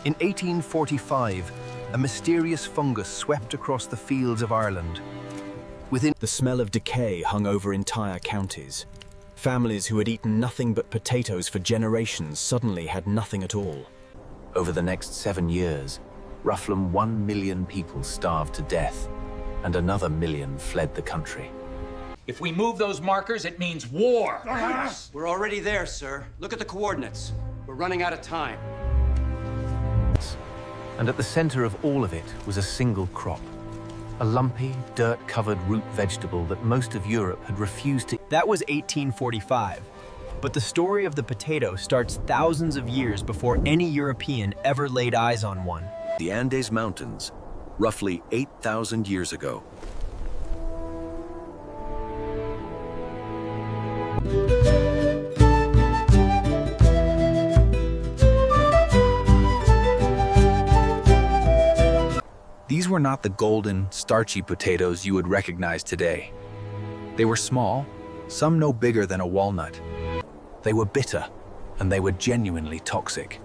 In 1845, a mysterious fungus swept across the fields of Ireland. The smell of decay hung over entire counties. Families who had eaten nothing but potatoes for generations suddenly had nothing at all. Over the next 7 years, roughly 1 million people starved to death, and another million fled the country. If we move those markers, it means war. We're already there, sir. Look at the coordinates. We're running out of time. And at the center of all of it was a single crop. A lumpy, dirt-covered root vegetable that most of Europe had refused to. That was 1845. But the story of the potato starts thousands of years before any European ever laid eyes on one. The Andes Mountains, roughly 8,000 years ago. These were not the golden, starchy potatoes you would recognize today. They were small, some no bigger than a walnut. They were bitter, and they were genuinely toxic.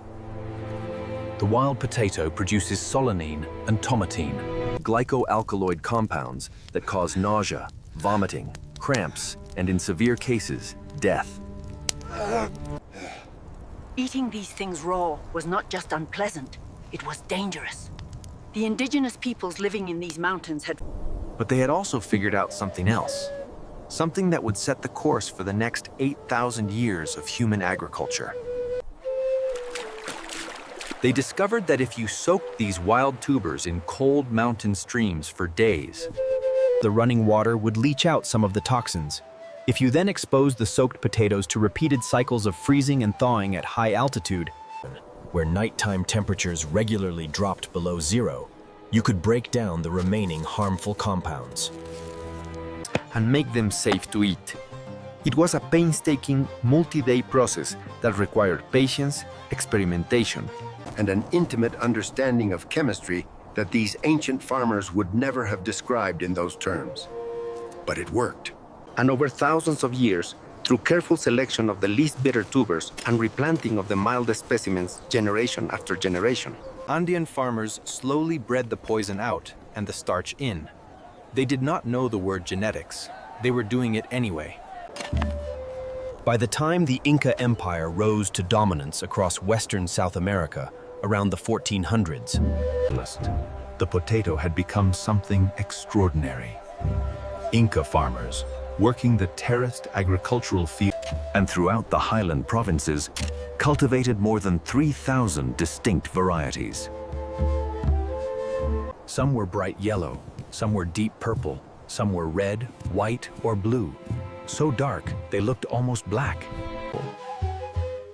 The wild potato produces solanine and tomatine, glycoalkaloid compounds that cause nausea, vomiting, cramps, and in severe cases, death. Eating these things raw was not just unpleasant, it was dangerous. The indigenous peoples living in these mountains had... But they had also figured out something else. Something that would set the course for the next 8,000 years of human agriculture. They discovered that if you soaked these wild tubers in cold mountain streams for days, The running water would leach out some of the toxins. If you then expose the soaked potatoes to repeated cycles of freezing and thawing at high altitude, where nighttime temperatures regularly dropped below zero, you could break down the remaining harmful compounds and make them safe to eat. It was a painstaking, multi-day process that required patience, experimentation, and an intimate understanding of chemistry that these ancient farmers would never have described in those terms. But it worked. and over thousands of years, through careful selection of the least bitter tubers and replanting of the mildest specimens generation after generation, Andean farmers slowly bred the poison out and the starch in. They did not know the word genetics. They were doing it anyway. By the time the Inca Empire rose to dominance across western South America around the 1400s, The potato had become something extraordinary. Inca farmers, working the terraced agricultural field and throughout the highland provinces, cultivated more than 3,000 distinct varieties. Some were bright yellow, some were deep purple, some were red, white, or blue. So dark, they looked almost black.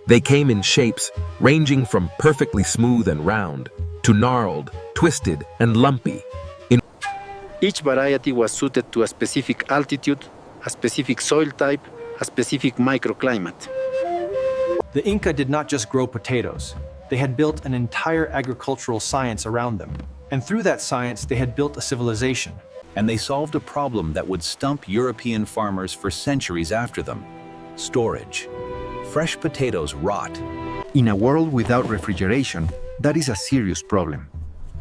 They came in shapes ranging from perfectly smooth and round to gnarled, twisted, and lumpy. Each variety was suited to a specific altitude, a specific soil type, a specific microclimate. The Inca did not just grow potatoes. They had built an entire agricultural science around them. And through that science, they had built a civilization. And they solved a problem that would stump European farmers for centuries after them: storage. Fresh potatoes rot. In a world without refrigeration, that is a serious problem.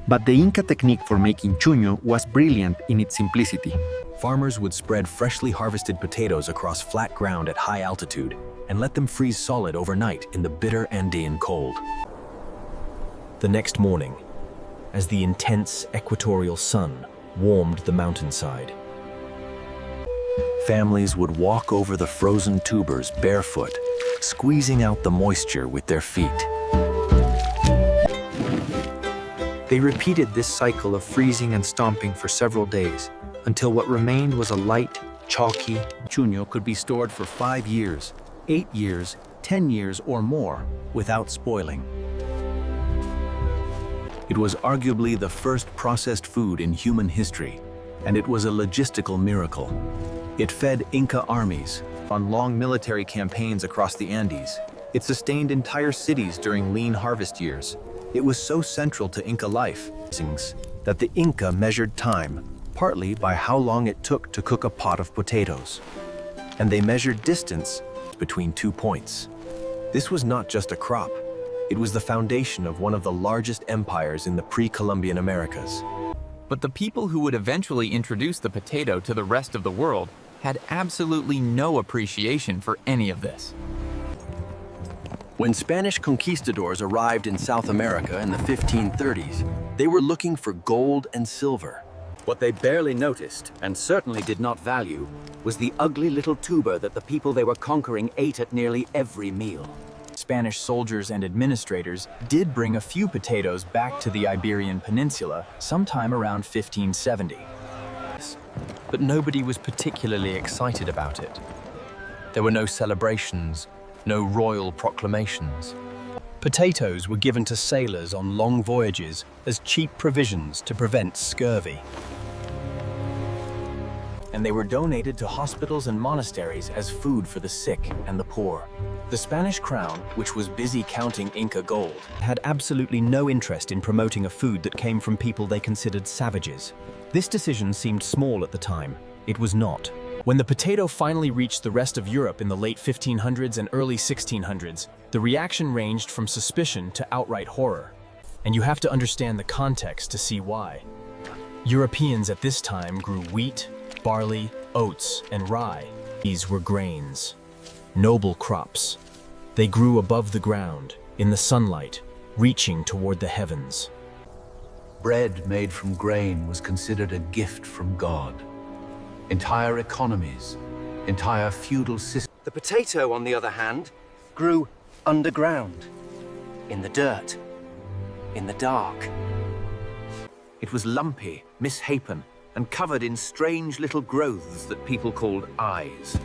But the Inca technique for making chuño was brilliant in its simplicity. farmers would spread freshly harvested potatoes across flat ground at high altitude and let them freeze solid overnight in the bitter Andean cold. The next morning, as the intense equatorial sun warmed the mountainside, Families would walk over the frozen tubers barefoot, squeezing out the moisture with their feet. They repeated this cycle of freezing and stomping for several days, until what remained was a light, chalky Chuño could be stored for 5 years, 8 years, 10 years, or more without spoiling. It was arguably the first processed food in human history, and it was a logistical miracle. It fed Inca armies On long military campaigns across the Andes, it sustained entire cities during lean harvest years. It was so central to Inca life that the Inca measured time partly by how long it took to cook a pot of potatoes. And they measured distance between 2 points. This was not just a crop. It was the foundation of one of the largest empires in the pre-Columbian Americas. But the people who would eventually introduce the potato to the rest of the world had absolutely no appreciation for any of this. When Spanish conquistadors arrived in South America in the 1530s, they were looking for gold and silver. What they barely noticed, and certainly did not value, was the ugly little tuber that the people they were conquering ate at nearly every meal. Spanish soldiers and administrators did bring a few potatoes back to the Iberian Peninsula sometime around 1570. But nobody was particularly excited about it. There were no celebrations, no royal proclamations. Potatoes were given to sailors on long voyages as cheap provisions to prevent scurvy. And they were donated to hospitals and monasteries as food for the sick and the poor. The Spanish crown, which was busy counting Inca gold, had absolutely no interest in promoting a food that came from people they considered savages. This decision seemed small at the time. It was not. When the potato finally reached the rest of Europe in the late 1500s and early 1600s, the reaction ranged from suspicion to outright horror. And you have to understand the context to see why. Europeans at this time grew wheat, barley, oats, and rye. These were grains, noble crops. They grew above the ground, in the sunlight, reaching toward the heavens. Bread made from grain was considered a gift from God. Entire economies, entire feudal systems. The potato, on the other hand, grew underground, in the dirt, in the dark. It was lumpy, misshapen, and covered in strange little growths that people called eyes.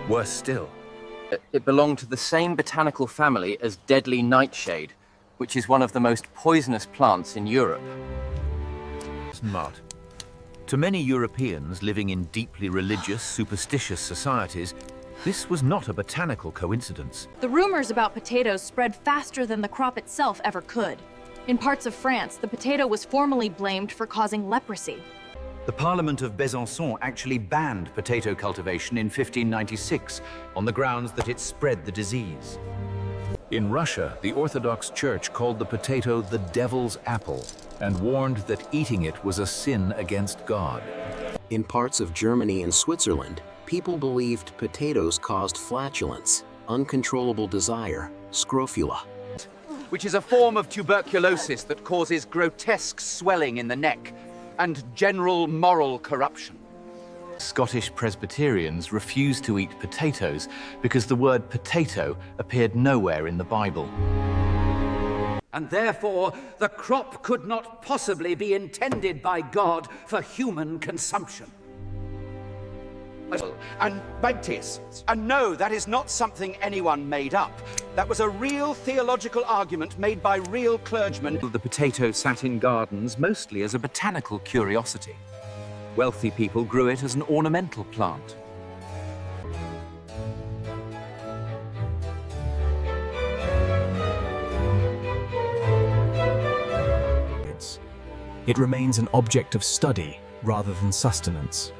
Worse still, It belonged to the same botanical family as deadly nightshade, which is one of the most poisonous plants in Europe. Smart. To many Europeans living in deeply religious, superstitious societies, this was not a botanical coincidence. The rumors about potatoes spread faster than the crop itself ever could. In parts of France, the potato was formally blamed for causing leprosy. The Parliament of Besançon actually banned potato cultivation in 1596 on the grounds that it spread the disease. In Russia, the Orthodox Church called the potato the devil's apple and warned that eating it was a sin against God. In parts of Germany and Switzerland, people believed potatoes caused flatulence, uncontrollable desire, scrofula, Which is a form of tuberculosis that causes grotesque swelling in the neck and general moral corruption. Scottish Presbyterians refused to eat potatoes because the word potato appeared nowhere in the Bible. And therefore, the crop could not possibly be intended by God for human consumption. And Baptists. And no, that is not something anyone made up. That was a real theological argument made by real clergymen. The potato sat in gardens mostly as a botanical curiosity. Wealthy people grew it as an ornamental plant. It remains an object of study rather than sustenance.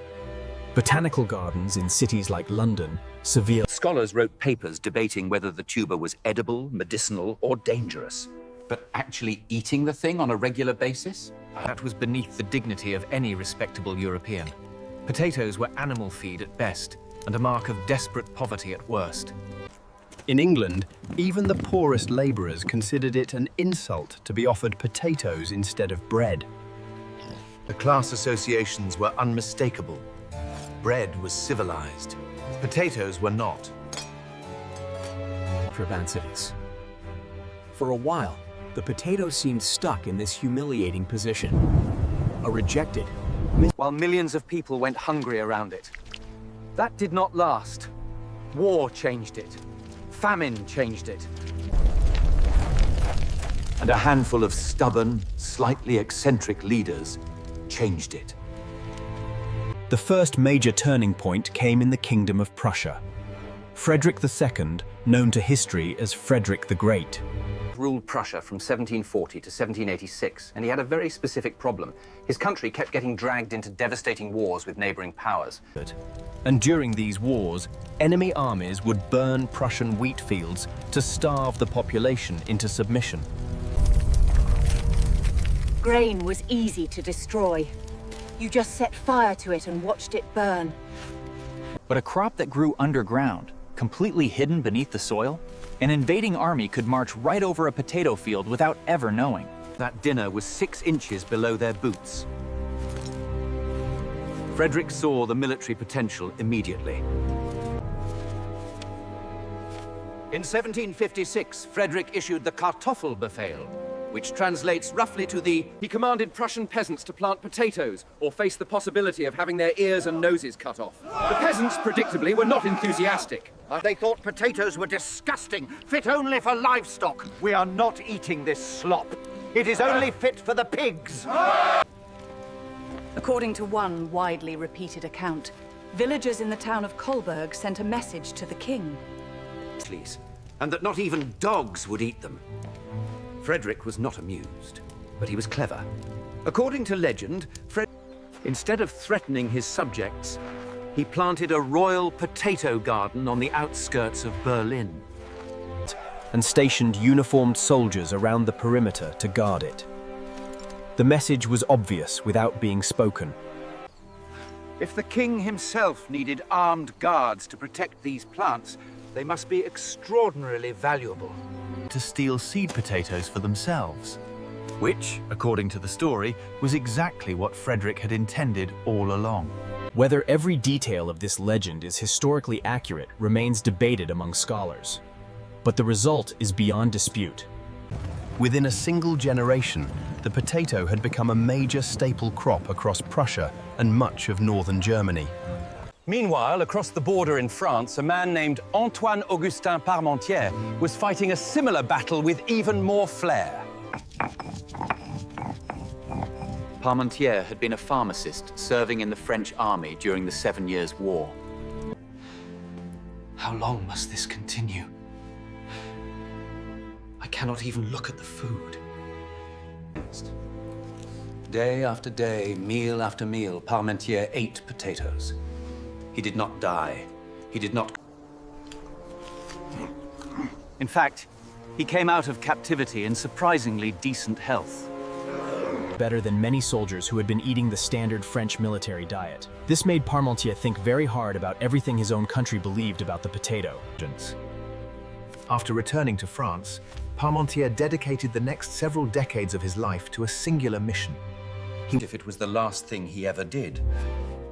Botanical gardens in cities like London, Seville. Scholars wrote papers debating whether the tuber was edible, medicinal, or dangerous. But actually eating the thing on a regular basis? That was beneath the dignity of any respectable European. Potatoes were animal feed at best, and a mark of desperate poverty at worst. In England, even the poorest labourers considered it an insult to be offered potatoes instead of bread. The class associations were unmistakable. Bread was civilized. Potatoes were not. Propensities. For a while, the potato seemed stuck in this humiliating position. A rejected, While millions of people went hungry around it. That did not last. War changed it. Famine changed it. And a handful of stubborn, slightly eccentric leaders changed it. The first major turning point came in the Kingdom of Prussia. Frederick II, known to history as Frederick the Great, Ruled Prussia from 1740 to 1786, and he had a very specific problem. His country kept getting dragged into devastating wars with neighboring powers. And during these wars, enemy armies would burn Prussian wheat fields to starve the population into submission. Grain was easy to destroy. You just set fire to it and watched it burn. But a crop that grew underground, completely hidden beneath the soil, an invading army could march right over a potato field without ever knowing. That dinner was 6 inches below their boots. Frederick saw the military potential immediately. In 1756, Frederick issued the Kartoffelbefehl, which translates roughly to he commanded Prussian peasants to plant potatoes or face the possibility of having their ears and noses cut off. The peasants, predictably, were not enthusiastic. They thought potatoes were disgusting, fit only for livestock. We are not eating this slop. It is only fit for the pigs. According to one widely repeated account, villagers in the town of Kolberg sent a message to the king. And that not even dogs would eat them. Frederick was not amused, but he was clever. According to legend, instead of threatening his subjects, he planted a royal potato garden on the outskirts of Berlin. And stationed uniformed soldiers around the perimeter to guard it. The message was obvious without being spoken. If the king himself needed armed guards to protect these plants, they must be extraordinarily valuable. To steal seed potatoes for themselves, which, according to the story, was exactly what Frederick had intended all along. Whether every detail of this legend is historically accurate remains debated among scholars. But the result is beyond dispute. Within a single generation, the potato had become a major staple crop across Prussia and much of northern Germany. Meanwhile, across the border in France, a man named Antoine-Augustin Parmentier was fighting a similar battle with even more flair. Parmentier had been a pharmacist serving in the French army during the 7 Years' War. How long must this continue? I cannot even look at the food. Day after day, meal after meal, Parmentier ate potatoes. He did not die. He did not... In fact, he came out of captivity in surprisingly decent health. Better than many soldiers who had been eating the standard French military diet. This made Parmentier think very hard about everything his own country believed about the potato. After returning to France, Parmentier dedicated the next several decades of his life to a singular mission. If it was the last thing he ever did.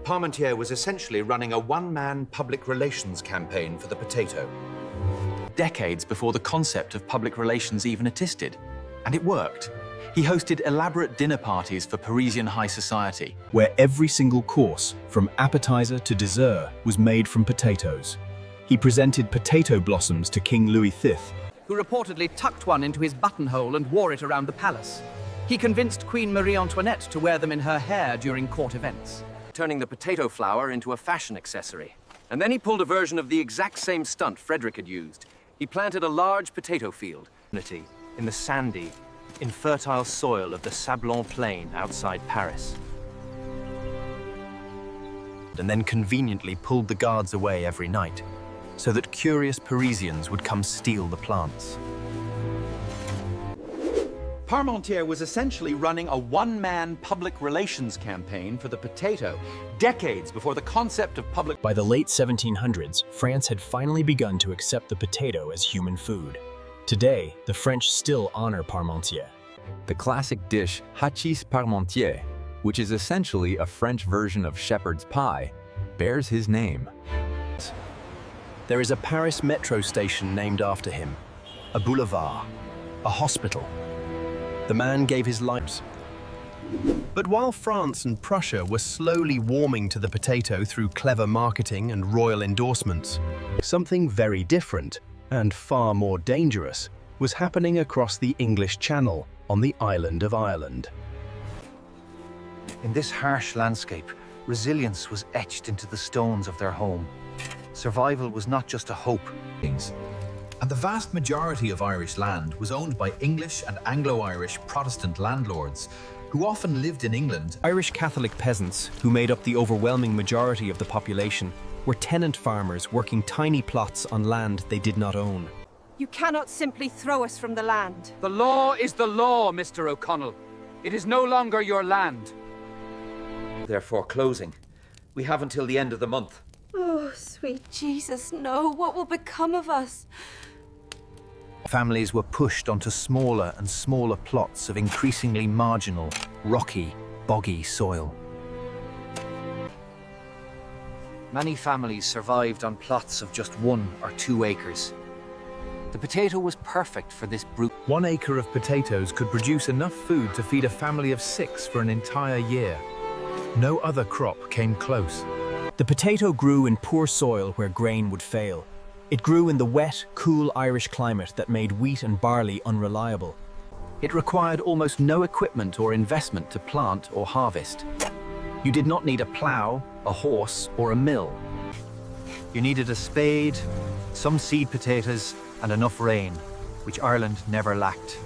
Parmentier was essentially running a one-man public relations campaign for the potato. Decades before the concept of public relations even existed. And it worked. He hosted elaborate dinner parties for Parisian high society, where every single course, from appetizer to dessert, was made from potatoes. He presented potato blossoms to King Louis V, who reportedly tucked one into his buttonhole and wore it around the palace. He convinced Queen Marie Antoinette to wear them in her hair during court events, turning the potato flour into a fashion accessory. And then he pulled a version of the exact same stunt Frederick had used. He planted a large potato field in the sandy, infertile soil of the Sablon Plain outside Paris. And then conveniently pulled the guards away every night, so that curious Parisians would come steal the plants. Parmentier was essentially running a one-man public relations campaign for the potato, decades before the concept of public... By the late 1700s, France had finally begun to accept the potato as human food. Today, the French still honor Parmentier. The classic dish hachis parmentier, which is essentially a French version of shepherd's pie, bears his name. There is a Paris metro station named after him, a boulevard, a hospital. The man gave his life. But while France and Prussia were slowly warming to the potato through clever marketing and royal endorsements, something very different and far more dangerous was happening across the English Channel on the island of Ireland. In this harsh landscape, resilience was etched into the stones of their home. Survival was not just a hope. And the vast majority of Irish land was owned by English and Anglo-Irish Protestant landlords, who often lived in England. Irish Catholic peasants, who made up the overwhelming majority of the population, were tenant farmers working tiny plots on land they did not own. You cannot simply throw us from the land. The law is the law, Mr. O'Connell. It is no longer your land. They're foreclosing. We have until the end of the month. Oh, sweet Jesus, no. What will become of us? Families were pushed onto smaller and smaller plots of increasingly marginal, rocky, boggy soil. Many families survived on plots of just 1 or 2 acres. The potato was perfect for this brute. 1 acre of potatoes could produce enough food to feed a family of 6 for an entire year. No other crop came close. The potato grew in poor soil where grain would fail. It grew in the wet, cool Irish climate that made wheat and barley unreliable. It required almost no equipment or investment to plant or harvest. You did not need a plough, a horse, or a mill. You needed a spade, some seed potatoes, and enough rain, which Ireland never lacked.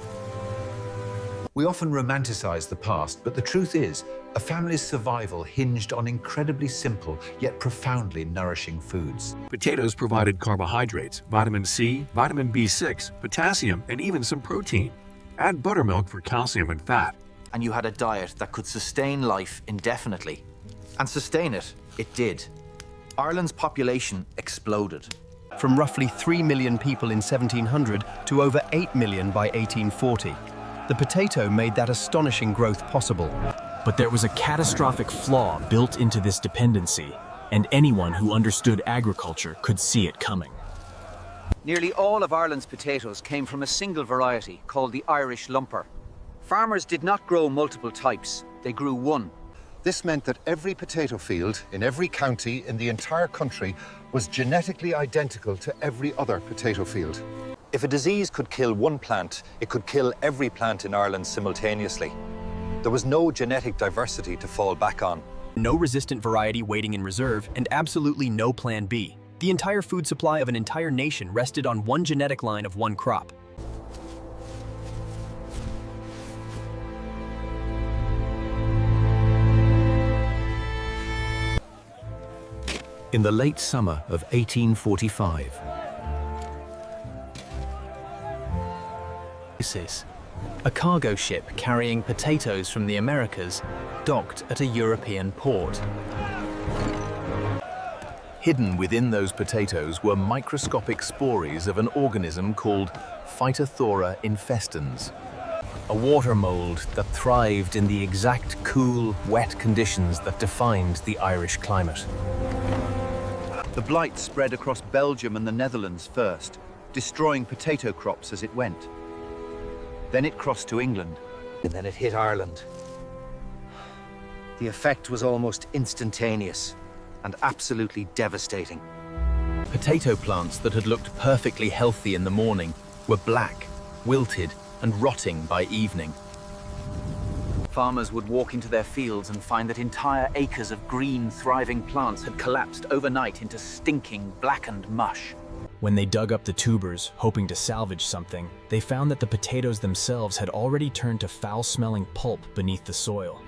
We often romanticize the past, but the truth is, a family's survival hinged on incredibly simple yet profoundly nourishing foods. Potatoes provided carbohydrates, vitamin C, vitamin B6, potassium, and even some protein. Add buttermilk for calcium and fat. And you had a diet that could sustain life indefinitely. And sustain it, it did. Ireland's population exploded. From roughly 3 million people in 1700 to over 8 million by 1840. The potato made that astonishing growth possible. But there was a catastrophic flaw built into this dependency, and anyone who understood agriculture could see it coming. Nearly all of Ireland's potatoes came from a single variety called the Irish lumper. Farmers did not grow multiple types, they grew one. This meant that every potato field in every county in the entire country was genetically identical to every other potato field. If a disease could kill one plant, it could kill every plant in Ireland simultaneously. There was no genetic diversity to fall back on. No resistant variety waiting in reserve, and absolutely no plan B. The entire food supply of an entire nation rested on one genetic line of one crop. In the late summer of 1845, a cargo ship carrying potatoes from the Americas docked at a European port. hidden within those potatoes were microscopic spores of an organism called Phytophthora infestans, a water mold that thrived in the exact cool, wet conditions that defined the Irish climate. The blight spread across Belgium and the Netherlands first, destroying potato crops as it went. Then it crossed to England. And then it hit Ireland. The effect was almost instantaneous and absolutely devastating. Potato plants that had looked perfectly healthy in the morning were black, wilted, and rotting by evening. Farmers would walk into their fields and find that entire acres of green, thriving plants had collapsed overnight into stinking, blackened mush. When they dug up the tubers, hoping to salvage something, they found that the potatoes themselves had already turned to foul-smelling pulp beneath the soil.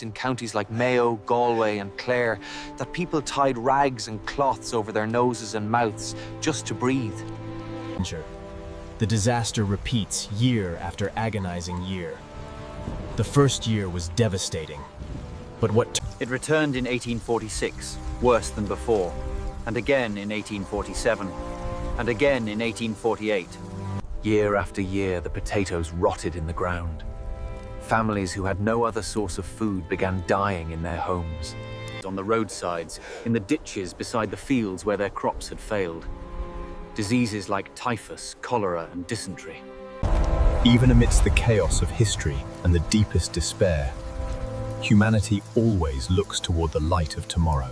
In counties like Mayo, Galway, and Clare, that people tied rags and cloths over their noses and mouths just to breathe. The disaster repeats year after agonizing year. The first year was devastating, but what... It returned in 1846, worse than before, and again in 1847, and again in 1848. Year after year, the potatoes rotted in the ground. Families who had no other source of food began dying in their homes. On the roadsides, in the ditches beside the fields where their crops had failed. Diseases like typhus, cholera, and dysentery. Even amidst the chaos of history and the deepest despair, humanity always looks toward the light of tomorrow.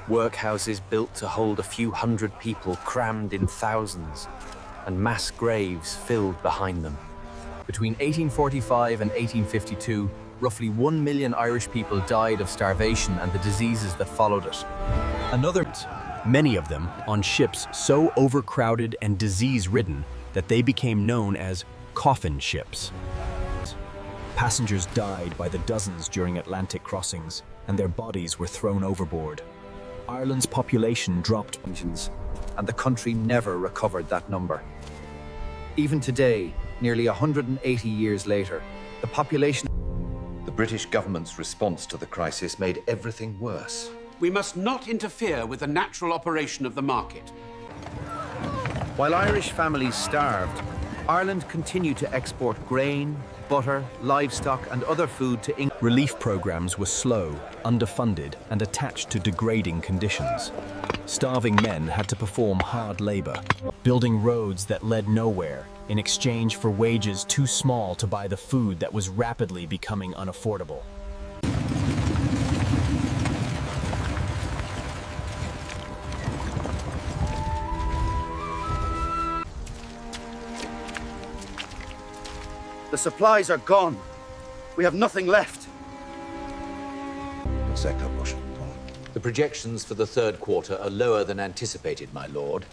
Workhouses built to hold a few hundred people crammed in thousands, and mass graves filled behind them. Between 1845 and 1852, roughly 1 million Irish people died of starvation and the diseases that followed it. Many of them on ships so overcrowded and disease-ridden that they became known as coffin ships. Passengers died by the dozens during Atlantic crossings, and their bodies were thrown overboard. Ireland's population dropped, and the country never recovered that number. Even today, nearly 180 years later, the population... The British government's response to the crisis made everything worse. We must not interfere with the natural operation of the market. While Irish families starved, Ireland continued to export grain, butter, livestock and other food to England. Relief programs were slow, underfunded, and attached to degrading conditions. Starving men had to perform hard labor, building roads that led nowhere in exchange for wages too small to buy the food that was rapidly becoming unaffordable. The supplies are gone. We have nothing left. The projections for the third quarter are lower than anticipated, my lord.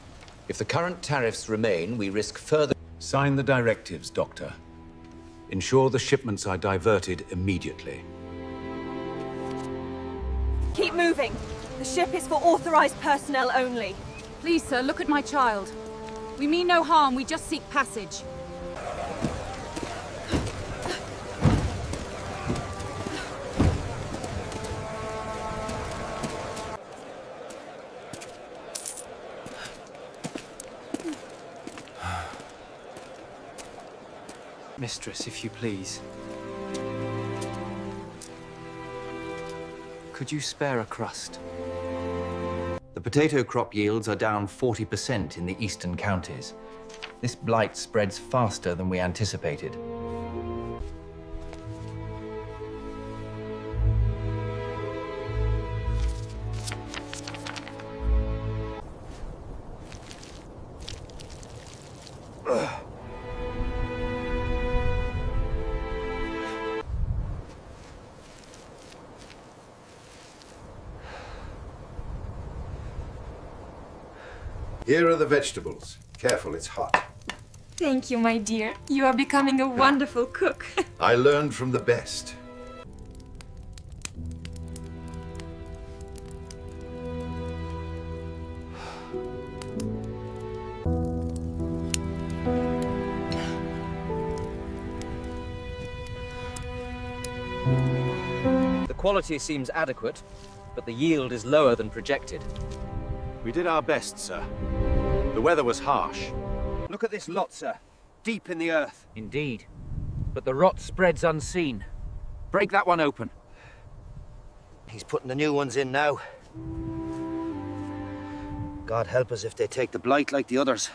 If the current tariffs remain, we risk further... Sign the directives, Doctor. Ensure the shipments are diverted immediately. Keep moving. The ship is for authorized personnel only. Please, sir, look at my child. We mean no harm, we just seek passage. Mistress, if you please. Could you spare a crust? The potato crop yields are down 40% in the eastern counties. This blight spreads faster than we anticipated. Here are the vegetables. Careful, it's hot. Thank you, my dear. You are becoming a wonderful cook. I learned from the best. The quality seems adequate, but the yield is lower than projected. We did our best, sir. The weather was harsh. Look at this lot, sir. Deep in the earth. Indeed. But the rot spreads unseen. Break that one open. He's putting the new ones in now. God help us if they take the blight like the others.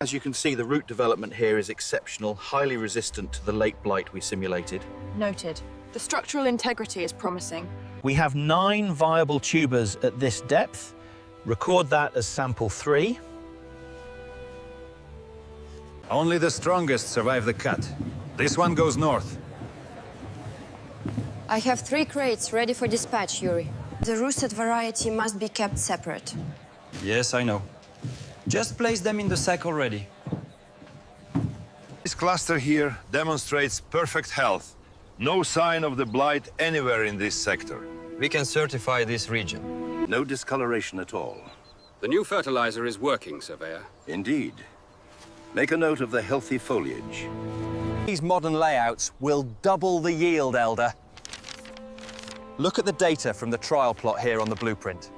As you can see, the root development here is exceptional, highly resistant to the late blight we simulated. Noted. The structural integrity is promising. We have 9 viable tubers at this depth. Record that as sample 3. Only the strongest survive the cut. This one goes north. I have 3 crates ready for dispatch, Yuri. The roosted variety must be kept separate. Yes, I know. Just place them in the sack already. This cluster here demonstrates perfect health. No sign of the blight anywhere in this sector. We can certify this region. No discoloration at all. The new fertilizer is working, Surveyor. Indeed. Make a note of the healthy foliage. These modern layouts will double the yield, Elder. Look at the data from the trial plot here on the blueprint.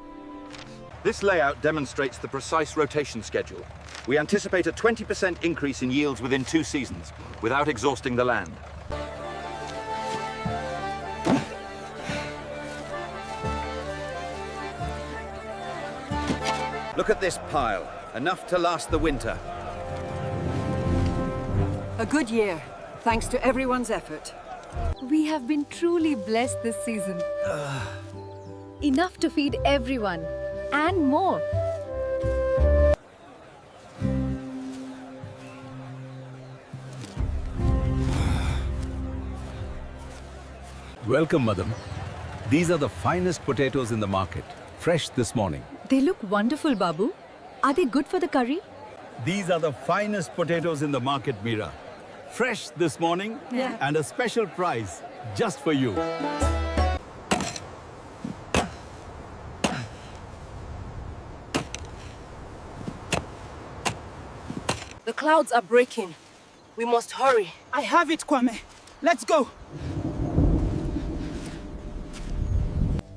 This layout demonstrates the precise rotation schedule. We anticipate a 20% increase in yields within 2 seasons, without exhausting the land. Look at this pile. Enough to last the winter. A good year, thanks to everyone's effort. We have been truly blessed this season. Enough to feed everyone. and more. Welcome, madam. These are the finest potatoes in the market, fresh this morning. They look wonderful, Babu. Are they good for the curry? These are the finest potatoes in the market, Mira. Fresh this morning and a special price just for you. The clouds are breaking. We must hurry. I have it, Kwame. Let's go.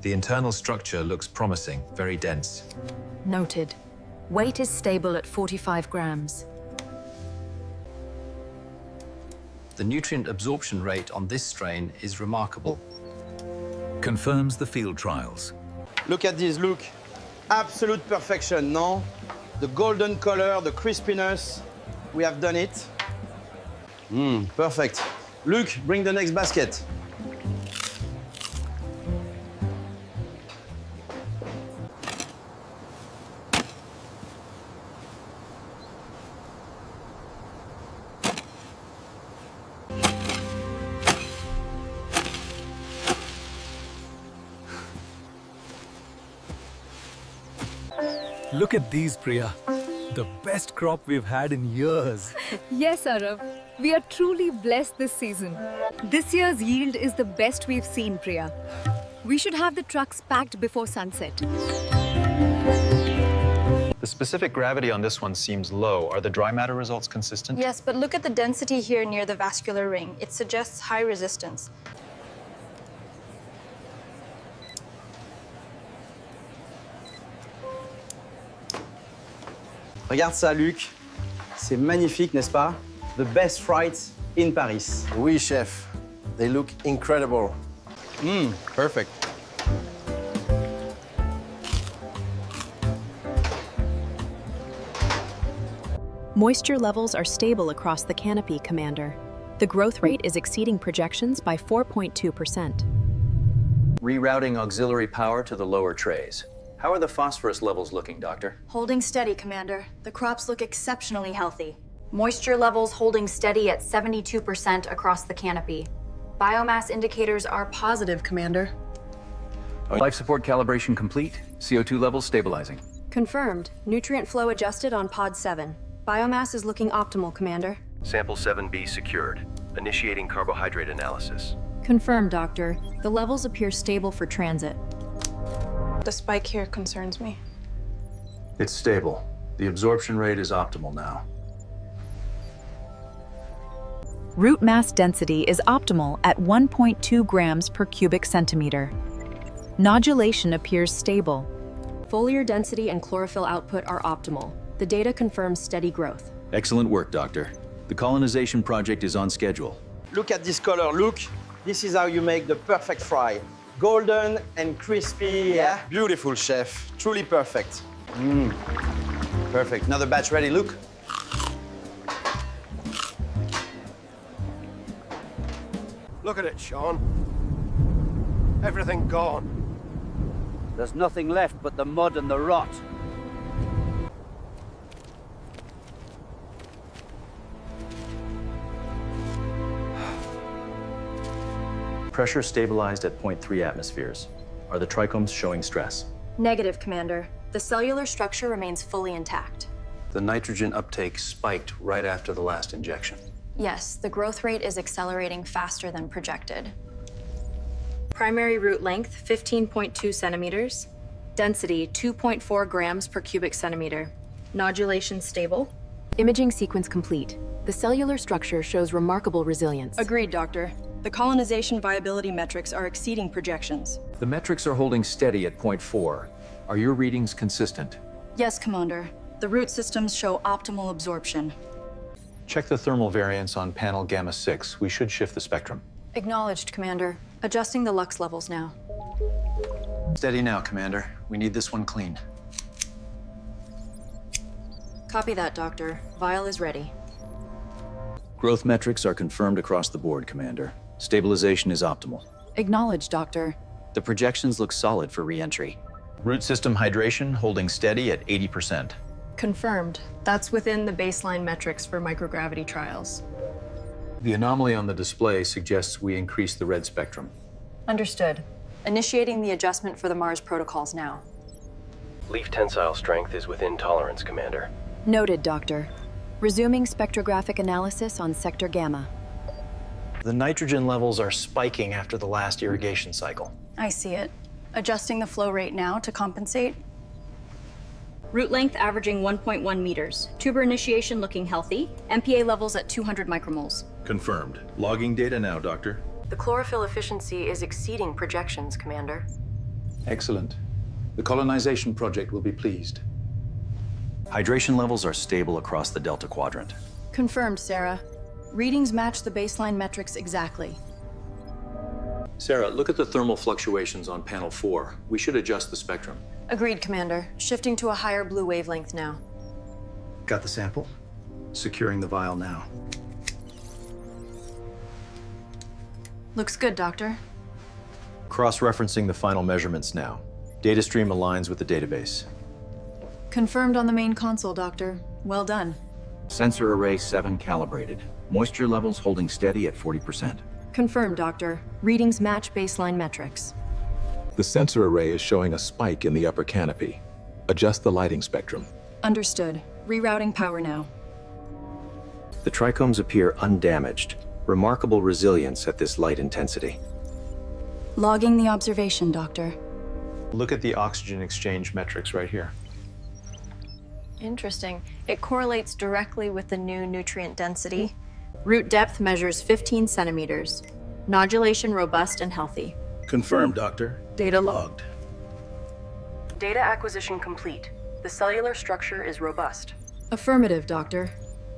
The internal structure looks promising, very dense. Noted. Weight is stable at 45 grams. The nutrient absorption rate on this strain is remarkable. Confirms the field trials. Look at this, look. Absolute perfection, no? The golden color, the crispiness. We have done it. Perfect. Luke, bring the next basket. Look at these, Priya. The best crop we've had in years. Yes, Arav. We are truly blessed this season. This year's yield is the best we've seen, Priya. We should have the trucks packed before sunset. The specific gravity on this one seems low. Are the dry matter results consistent? Yes, but look at the density here near the vascular ring. It suggests high resistance. Regarde ça, Luc. C'est magnifique, n'est-ce pas? The best fries in Paris. Oui, chef. They look incredible. Perfect. Moisture levels are stable across the canopy, Commander. The growth rate is exceeding projections by 4.2%. Rerouting auxiliary power to the lower trays. How are the phosphorus levels looking, Doctor? Holding steady, Commander. The crops look exceptionally healthy. Moisture levels holding steady at 72% across the canopy. Biomass indicators are positive, Commander. Life support calibration complete. CO2 levels stabilizing. Confirmed. Nutrient flow adjusted on Pod 7. Biomass is looking optimal, Commander. Sample 7B secured. Initiating carbohydrate analysis. Confirmed, Doctor. The levels appear stable for transit. The spike here concerns me. It's stable. The absorption rate is optimal now. Root mass density is optimal at 1.2 grams per cubic centimeter. Nodulation appears stable. Foliar density and chlorophyll output are optimal. The data confirms steady growth. Excellent work, Doctor. The colonization project is on schedule. Look at this color, look. This is how you make the perfect fry. Golden and crispy. Yeah. Beautiful, chef. Truly perfect. Perfect. Another batch ready, Luke. Look at it, Sean. Everything gone. There's nothing left but the mud and the rot. Pressure stabilized at 0.3 atmospheres. Are the trichomes showing stress? Negative, Commander. The cellular structure remains fully intact. The nitrogen uptake spiked right after the last injection. Yes, the growth rate is accelerating faster than projected. Primary root length, 15.2 centimeters. Density, 2.4 grams per cubic centimeter. Nodulation stable. Imaging sequence complete. The cellular structure shows remarkable resilience. Agreed, Doctor. The colonization viability metrics are exceeding projections. The metrics are holding steady at 0.4. Are your readings consistent? Yes, Commander. The root systems show optimal absorption. Check the thermal variance on panel gamma 6. We should shift the spectrum. Acknowledged, Commander. Adjusting the lux levels now. Steady now, Commander. We need this one clean. Copy that, Doctor. Vial is ready. Growth metrics are confirmed across the board, Commander. Stabilization is optimal. Acknowledged, Doctor. The projections look solid for re-entry. Root system hydration holding steady at 80%. Confirmed. That's within the baseline metrics for microgravity trials. The anomaly on the display suggests we increase the red spectrum. Understood. Initiating the adjustment for the Mars protocols now. Leaf tensile strength is within tolerance, Commander. Noted, Doctor. Resuming spectrographic analysis on Sector Gamma. The nitrogen levels are spiking after the last irrigation cycle. I see it. Adjusting the flow rate now to compensate. Root length averaging 1.1 meters. Tuber initiation looking healthy. MPA levels at 200 micromoles. Confirmed. Logging data now, Doctor. The chlorophyll efficiency is exceeding projections, Commander. Excellent. The colonization project will be pleased. Hydration levels are stable across the Delta Quadrant. Confirmed, Sarah. Readings match the baseline metrics exactly. Sarah, look at the thermal fluctuations on panel 4. We should adjust the spectrum. Agreed, Commander. Shifting to a higher blue wavelength now. Got the sample? Securing the vial now. Looks good, Doctor. Cross-referencing the final measurements now. Data stream aligns with the database. Confirmed on the main console, Doctor. Well done. Sensor array 7 calibrated. Moisture levels holding steady at 40%. Confirmed, Doctor. Readings match baseline metrics. The sensor array is showing a spike in the upper canopy. Adjust the lighting spectrum. Understood. Rerouting power now. The trichomes appear undamaged. Remarkable resilience at this light intensity. Logging the observation, Doctor. Look at the oxygen exchange metrics right here. Interesting. It correlates directly with the new nutrient density. Root depth measures 15 centimeters. Nodulation robust and healthy. Confirmed, Doctor. Data logged. Data acquisition complete. The cellular structure is robust. Affirmative, Doctor.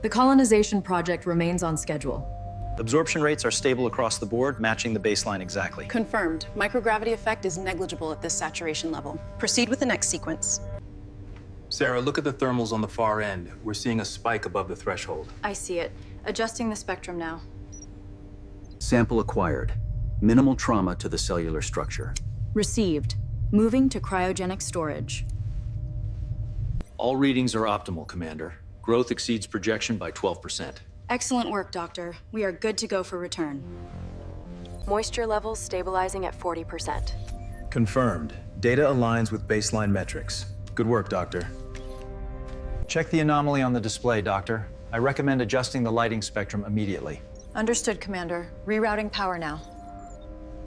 The colonization project remains on schedule. Absorption rates are stable across the board, matching the baseline exactly. Confirmed. Microgravity effect is negligible at this saturation level. Proceed with the next sequence. Sarah, look at the thermals on the far end. We're seeing a spike above the threshold. I see it. Adjusting the spectrum now. Sample acquired. Minimal trauma to the cellular structure. Received. Moving to cryogenic storage. All readings are optimal, Commander. Growth exceeds projection by 12%. Excellent work, Doctor. We are good to go for return. Moisture levels stabilizing at 40%. Confirmed. Data aligns with baseline metrics. Good work, Doctor. Check the anomaly on the display, Doctor. I recommend adjusting the lighting spectrum immediately. Understood, Commander. Rerouting power now.